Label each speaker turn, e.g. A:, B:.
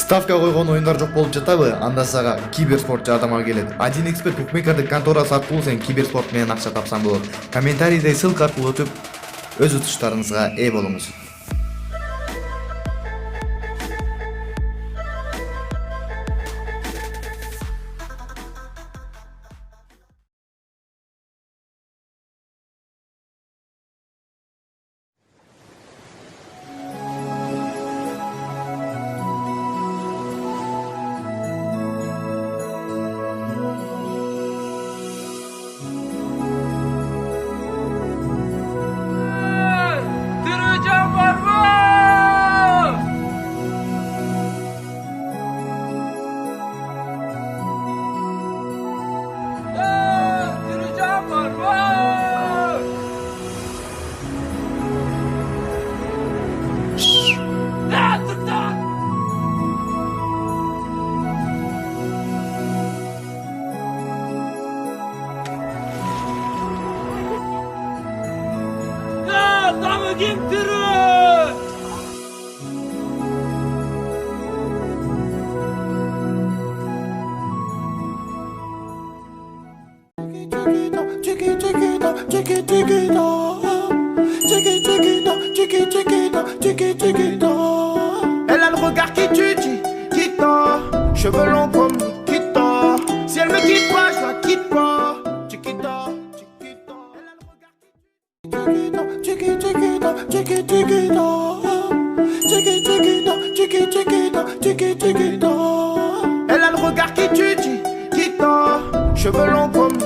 A: Ставка койгон оюндар жок болуп жатабы? Анда сага киберспорт жардамга келет. 1xbet букмекердик конторасы аркылуу сен киберспорт менен акча тапсаң болот. Комментарийде ссылка аркылуу өтүп, өз утуштарыңызга ээ болуңуз.
B: Kim tırı?
C: Elle a le regard qui tue, Chiquita. Cheveux longs comme Nikita. Si elle me quitte pas, je la quitte pas. Chiquita, Chiquita. Elle a le regard qui tue, Chiquita. Elle a le regard qui tue, Chiquita. Cheveux longs comme